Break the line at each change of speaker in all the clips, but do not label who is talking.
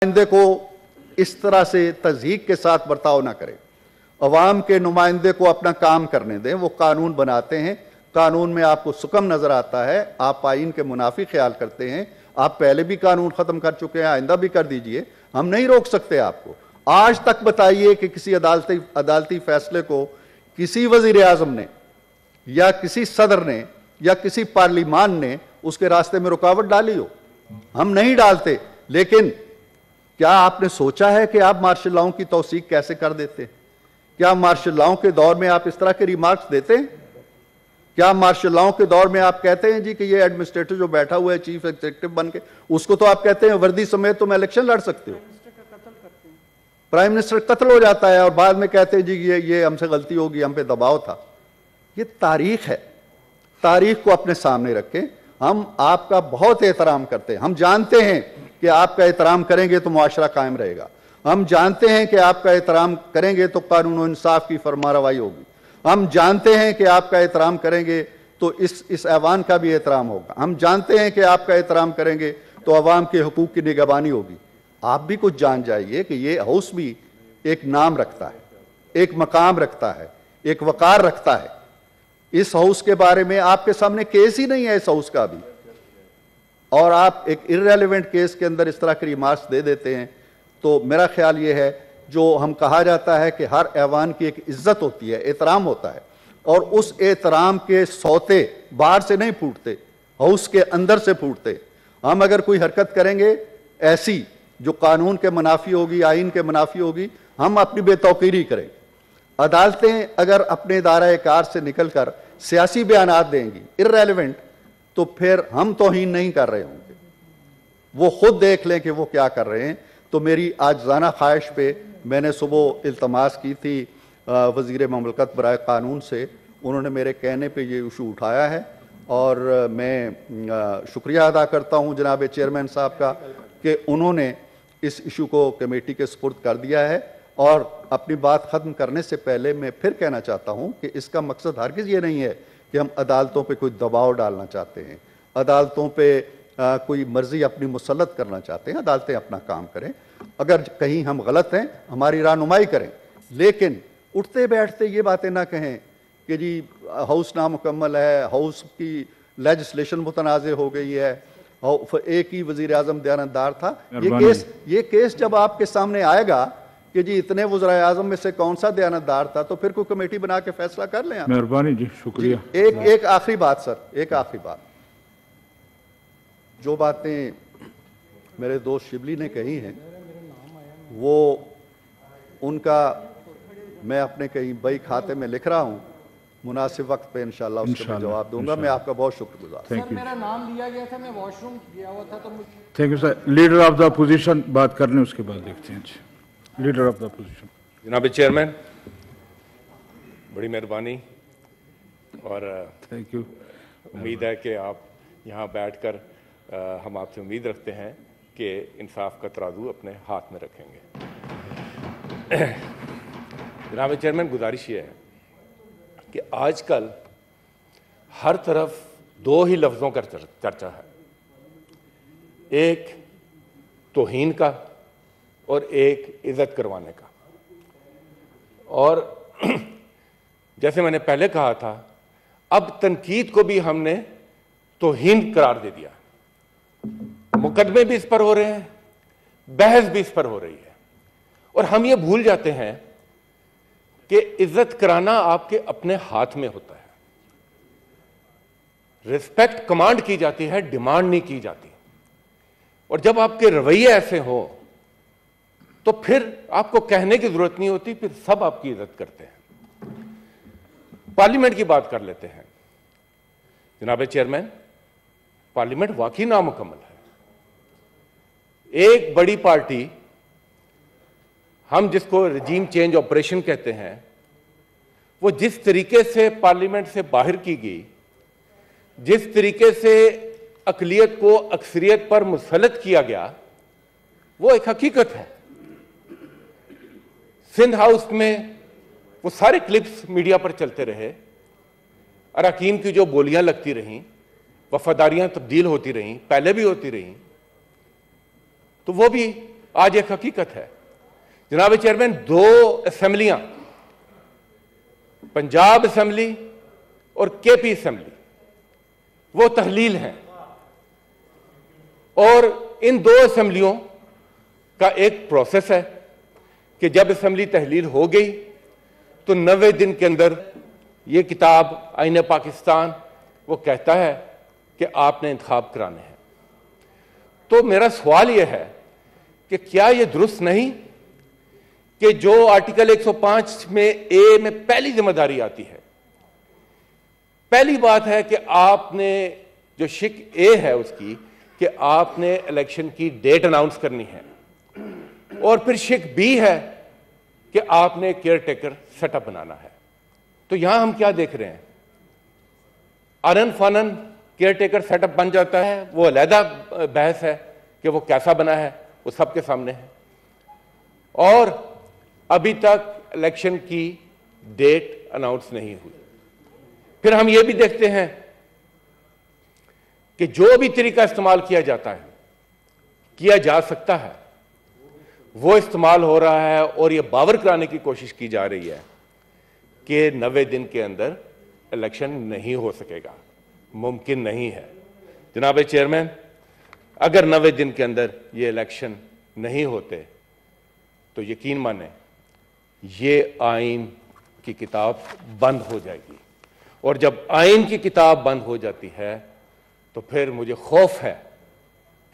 नुमाइंदे को इस तरह से तज़हीक के साथ बर्ताव ना करें। अवाम के नुमाइंदे को अपना काम करने दें। वो कानून बनाते हैं, कानून में आपको सुकम नजर आता है, आप आइन के मुनाफी ख्याल करते हैं। आप पहले भी कानून खत्म कर चुके हैं, आइंदा भी कर दीजिए, हम नहीं रोक सकते आपको। आज तक बताइए कि किसी अदालती फैसले को किसी वजीर आजम ने या किसी सदर ने या किसी पार्लिमान ने उसके रास्ते में रुकावट डाली हो? हम नहीं डालते। लेकिन क्या आपने सोचा है कि आप मार्शल लॉ की तौसीक कैसे कर देते हैं? क्या मार्शल लॉ के दौर में आप इस तरह के रिमार्क्स देते हैं? क्या मार्शल लॉ के दौर में आप कहते हैं जी कि ये एडमिनिस्ट्रेटर जो बैठा हुआ है चीफ एग्जीक्यूटिव बन के, उसको तो आप कहते हैं वर्दी समेत तुम इलेक्शन लड़ सकते हो। प्राइम मिनिस्टर कत्ल हो जाता है और बाद में कहते हैं जी ये हमसे गलती होगी, हम पे दबाव था। ये तारीख है, तारीख को अपने सामने रखें। हम आपका बहुत एहतराम करते हैं। हम जानते हैं कि आपका एहतराम करेंगे तो मुआशरा कायम रहेगा। हम जानते हैं कि आपका एहतराम करेंगे तो कानून और इंसाफ की फरमारवाई होगी। हम जानते हैं कि आपका एहतराम करेंगे तो इस ऐवान का भी एहतराम होगा। हम जानते हैं कि आपका एहतराम करेंगे तो अवाम के हकूक की निगहबानी होगी। आप भी कुछ जान जाइए कि ये हाउस भी एक नाम रखता है, एक मकाम रखता है, एक वकार रखता है। इस हाउस के बारे में आपके सामने केस ही नहीं है इस हाउस का भी, और आप एक इर्रेलेवेंट केस के अंदर इस तरह के रिमार्क्स दे देते हैं। तो मेरा ख्याल ये है, जो हम कहा जाता है कि हर ऐवान की एक इज्जत होती है, एहतराम होता है, और उस एहतराम के सौते बाहर से नहीं फूटते, हाउस के अंदर से फूटते। हम अगर कोई हरकत करेंगे ऐसी जो कानून के मुनाफी होगी, आइन के मुनाफी होगी, हम अपनी बेतौकीरी करें। अदालतें अगर अपने दायरे कार से निकलकर सियासी बयानात देंगी इर्रेलेवेंट, तो फिर हम तौहीन नहीं कर रहे होंगे, वो खुद देख लें कि वो क्या कर रहे हैं। तो मेरी आजजाना ख्वाहिश पे मैंने सुबह इल्तमास की थी वज़ीर ममलकत बराए कानून से, उन्होंने मेरे कहने पे ये इशू उठाया है, और मैं शुक्रिया अदा करता हूँ जनाब चेयरमैन साहब का कि उन्होंने इस इशू को कमेटी के सुपुर्द कर दिया है। और अपनी बात ख़त्म करने से पहले मैं फिर कहना चाहता हूँ कि इसका मकसद हरगिज़ ये नहीं है कि हम अदालतों पे कोई दबाव डालना चाहते हैं, अदालतों पे कोई मर्जी अपनी मुसल्लत करना चाहते हैं। अदालतें अपना काम करें, अगर कहीं हम गलत हैं हमारी रहनुमाई करें, लेकिन उठते बैठते ये बातें ना कहें कि जी हाउस नामुकम्मल है, हाउस की लेजिस्लेशन मुतनाज़ हो गई है, एक ही वज़ीर आज़म दयानतदार था। ये केस जब आपके सामने आएगा कि जी इतने वज़ीर आज़म में से कौन सा दयानतदार था, तो फिर कोई कमेटी बना के फैसला कर लें।
मेहरबानी जी, शुक्रिया।
एक आखिरी बात सर, एक आखिरी बात, जो बातें मेरे दोस्त शिबली ने कही हैं वो उनका मैं अपने कहीं बई खाते में लिख रहा हूं, मुनासिब वक्त पे इंशाल्लाह उसका मैं जवाब दूंगा। मैं आपका बहुत शुक्रगुजार।
सर मेरा नाम लिया गया था, मैं वॉशरूम गया हुआ था, तो
thank you sir. Leader of the opposition बात करने उसके बाद देखते हैं। Leader of the opposition.
जनाब चेयरमैन, बड़ी मेहरबानी, और
थैंक यू।
उम्मीद है कि आप यहाँ बैठकर हम आपसे उम्मीद रखते हैं कि इंसाफ का तराजू अपने हाथ में रखेंगे। जनाब चेयरमैन, गुजारिश ये है कि आजकल हर तरफ दो ही लफ्ज़ों का चर्चा है, एक तौहीन का और एक इज़्ज़त करवाने का। और जैसे मैंने पहले कहा था, अब तनकीद को भी हमने तौहीन करार दे दिया। मुकदमे भी इस पर हो रहे हैं, बहस भी इस पर हो रही है, और हम ये भूल जाते हैं कि इज्जत कराना आपके अपने हाथ में होता है। रिस्पेक्ट कमांड की जाती है, डिमांड नहीं की जाती। और जब आपके रवैये ऐसे हो तो फिर आपको कहने की जरूरत नहीं होती, फिर सब आपकी इज्जत करते हैं। पार्लियामेंट की बात कर लेते हैं। जनाब चेयरमैन, पार्लियामेंट वाकई नामुकम्मल है। एक बड़ी पार्टी, हम जिसको रजीम चेंज ऑपरेशन कहते हैं, वो जिस तरीके से पार्लियामेंट से बाहर की गई, जिस तरीके से अकलियत को अक्सरियत पर मुसल्लत किया गया, वो एक हकीकत है। सिंध हाउस में वो सारे क्लिप्स मीडिया पर चलते रहे, अरकान की जो बोलियां लगती रहीं, वफादारियां तब्दील होती रहीं, पहले भी होती रहीं, तो वो भी आज एक हकीकत है जनाब चेयरमैन, 2 असेंबलियां, पंजाब असेंबली और केपी असेंबली, वो तहलील हैं और इन 2 असेंबलियों का एक प्रोसेस है कि जब असेंबली तहलील हो गई तो 90 दिन के अंदर ये किताब आईन पाकिस्तान वो कहता है कि आपने इंतखाब कराने हैं। तो मेरा सवाल यह है कि क्या यह दुरुस्त नहीं कि जो आर्टिकल 105 में ए में पहली जिम्मेदारी आती है, पहली बात है कि आपने जो शिक ए है उसकी कि आपने इलेक्शन की डेट अनाउंस करनी है, और फिर शिक बी है कि आपने केयर टेकर सेटअप बनाना है। तो यहां हम क्या देख रहे हैं, अनन फनन केयर टेकर सेटअप बन जाता है, वो अलहदा बहस है कि वो कैसा बना है, वो सबके सामने है, और अभी तक इलेक्शन की डेट अनाउंस नहीं हुई। फिर हम ये भी देखते हैं कि जो भी तरीका इस्तेमाल किया जाता है, किया जा सकता है, वो इस्तेमाल हो रहा है और ये बावर कराने की कोशिश की जा रही है कि 90 दिन के अंदर इलेक्शन नहीं हो सकेगा, मुमकिन नहीं है। जनाब चेयरमैन, अगर 90 दिन के अंदर ये इलेक्शन नहीं होते तो यकीन माने ये आइन की किताब बंद हो जाएगी, और जब आइन की किताब बंद हो जाती है तो फिर मुझे खौफ है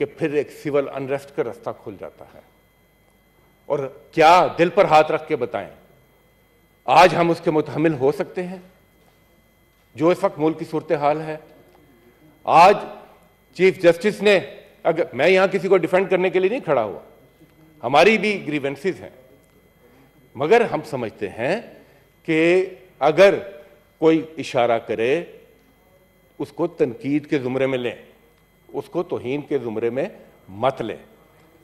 कि फिर एक सिविल अनरेस्ट का रास्ता खुल जाता है। और क्या दिल पर हाथ रख के बताएं, आज हम उसके मुतहमिल हो सकते हैं जो इस वक्त मुल्क की सूरत हाल है? आज चीफ जस्टिस ने, अगर मैं यहां किसी को डिफेंड करने के लिए नहीं खड़ा हुआ, हमारी भी ग्रीवेंसेस हैं, मगर हम समझते हैं कि अगर कोई इशारा करे उसको तनकीद के जुमरे में लें, उसको तौहीन के जुमरे में मत लें।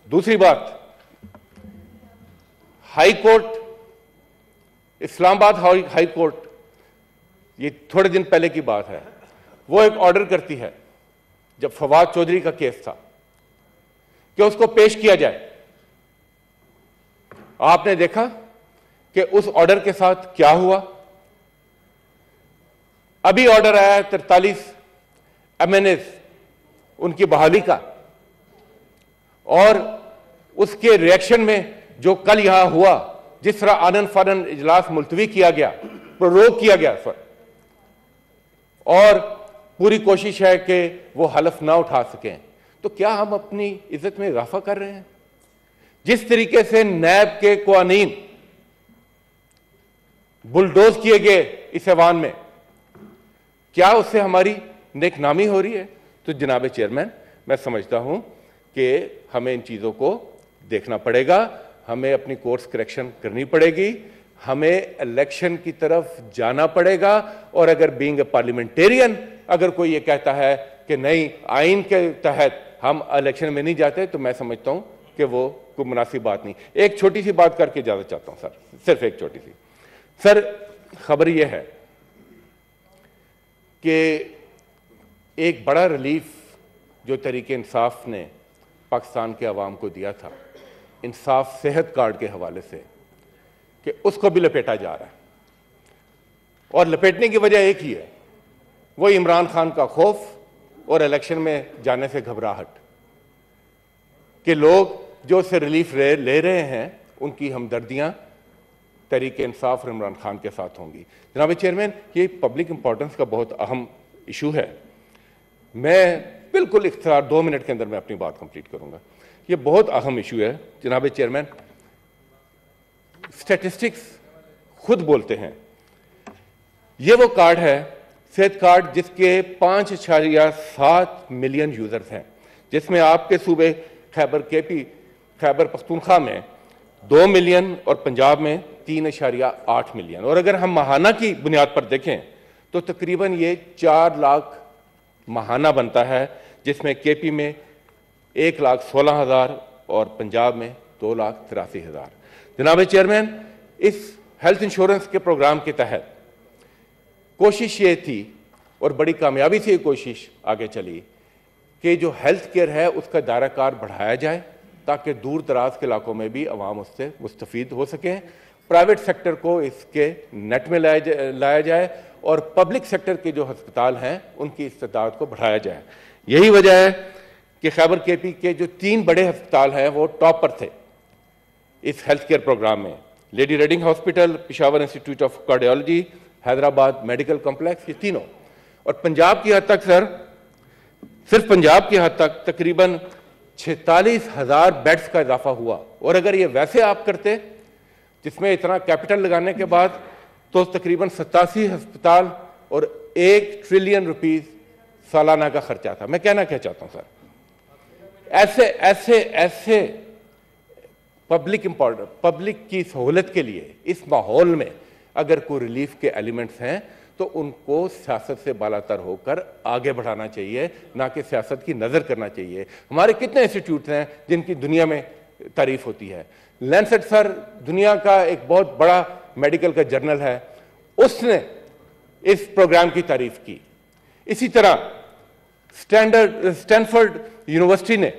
दूसरी बात, high court, Islamabad high court, ये थोड़े दिन पहले की बात है, वो एक ऑर्डर करती है जब फवाद चौधरी का केस था कि उसको पेश किया जाए। आपने देखा कि उस ऑर्डर के साथ क्या हुआ? अभी ऑर्डर आया है 43 MNAs उनकी बहाली का, और उसके रिएक्शन में जो कल यहां हुआ, जिस तरह आनन फानन इजलास मुलतवी किया गया, प्रोरोग किया गया सर, और पूरी कोशिश है कि वो हलफ ना उठा सकें, तो क्या हम अपनी इज्जत में इजाफा कर रहे हैं? जिस तरीके से नैब के कवानीन बुलडोज किए गए इस ऐवान में, क्या उससे हमारी नेकनामी हो रही है? तो जनाब चेयरमैन, मैं समझता हूं कि हमें इन चीजों को देखना पड़ेगा, हमें अपनी कोर्स करेक्शन करनी पड़ेगी, हमें इलेक्शन की तरफ जाना पड़ेगा, और अगर बीइंग ए पार्लियामेंटेरियन अगर कोई ये कहता है कि नहीं आइन के तहत हम इलेक्शन में नहीं जाते, तो मैं समझता हूं कि वो कोई मुनासिब बात नहीं। एक छोटी सी बात करके इजाजत चाहता हूं सर, सिर्फ एक छोटी सी। सर, खबर यह है कि एक बड़ा रिलीफ जो तहरीक इंसाफ ने पाकिस्तान के अवाम को दिया था, इंसाफ सेहत कार्ड के हवाले से, कि उसको भी लपेटा जा रहा है, और लपेटने की वजह एक ही है, वो इमरान खान का खौफ और इलेक्शन में जाने से घबराहट, कि लोग जो उससे रिलीफ ले रहे हैं उनकी हमदर्दियां तहरीक इंसाफ और इमरान खान के साथ होंगी। जनाब चेयरमैन, ये पब्लिक इंपॉर्टेंस का बहुत अहम इशू है। मैं बिल्कुल इख्तियार 2 मिनट के अंदर मैं अपनी बात कंप्लीट करूंगा। ये बहुत अहम इशू है जनाब चेयरमैन। स्टैटिस्टिक्स खुद बोलते हैं, ये वो कार्ड है, सेहत कार्ड, जिसके 5.7 मिलियन यूजर्स हैं, जिसमें आपके सूबे खैबर पख्तूनख्वा में 2 मिलियन और पंजाब में 3.8 मिलियन। और अगर हम माहाना की बुनियाद पर देखें तो तकरीबन ये 4 लाख माहाना बनता है, जिसमें केपी में 1,16,000 और पंजाब में 2,83,000। जनाब चेयरमैन, इस हेल्थ इंश्योरेंस के प्रोग्राम के तहत कोशिश ये थी, और बड़ी कामयाबी से ये कोशिश आगे चली, कि जो हेल्थ केयर है उसका दायरा कार बढ़ाया जाए, ताकि दूर दराज के इलाकों में भी अवाम उससे मुस्तफीद हो सकें। प्राइवेट सेक्टर को इसके नेट में लाया जाए और पब्लिक सेक्टर के जो अस्पताल हैं उनकी इस्तेदाद को बढ़ाया जाए। यही वजह है कि खैबर केपी के जो 3 बड़े अस्पताल हैं वो टॉप पर थे इस हेल्थ केयर प्रोग्राम में। Lady Reading hospital, Peshawar institute of cardiology, Hyderabad medical complex, ये तीनों। और पंजाब की हद तक सर, सिर्फ पंजाब की हद तक तकरीबन 46,000 बेड्स का इजाफा हुआ। और अगर ये वैसे आप करते जिसमें इतना कैपिटल लगाने के बाद, तो तकरीबन 87 अस्पताल और 1 ट्रिलियन रुपीस सालाना का खर्चा था। मैं कहना क्या चाहता हूं सर, ऐसे पब्लिक की सहूलत के लिए इस माहौल में अगर कोई रिलीफ के एलिमेंट्स हैं तो उनको सियासत से बालातर होकर आगे बढ़ाना चाहिए, ना कि सियासत की नज़र करना चाहिए। हमारे कितने इंस्टीट्यूट हैं जिनकी दुनिया में तारीफ होती है। लैंसेट सर दुनिया का एक बहुत बड़ा मेडिकल का जर्नल है, उसने इस प्रोग्राम की तारीफ की। इसी तरह स्टैनफोर्ड यूनिवर्सिटी ने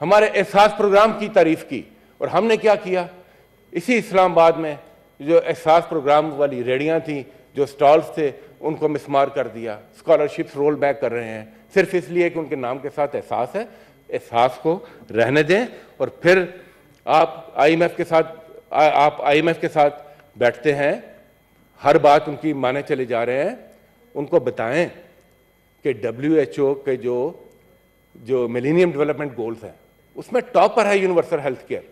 हमारे एहसास प्रोग्राम की तारीफ की। और हमने क्या किया, इसी इस्लामाबाद में जो एहसास प्रोग्राम वाली रेडियां थी, जो स्टॉल्स थे, उनको मिसमार कर दिया। स्कॉलरशिप्स रोल बैक कर रहे हैं सिर्फ इसलिए कि उनके नाम के साथ एहसास है। एहसास को रहने दें और फिर आप आईएमएफ के साथ बैठते हैं, हर बात उनकी माने चले जा रहे हैं। उनको बताएं कि WHO के जो मिलेनियम डेवलपमेंट गोल्स हैं उसमें टॉप पर है यूनिवर्सल हेल्थ केयर।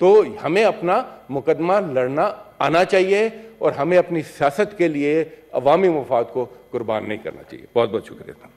तो हमें अपना मुकदमा लड़ना आना चाहिए और हमें अपनी सियासत के लिए अवामी मफाद को कुर्बान नहीं करना चाहिए। बहुत बहुत शुक्रिया।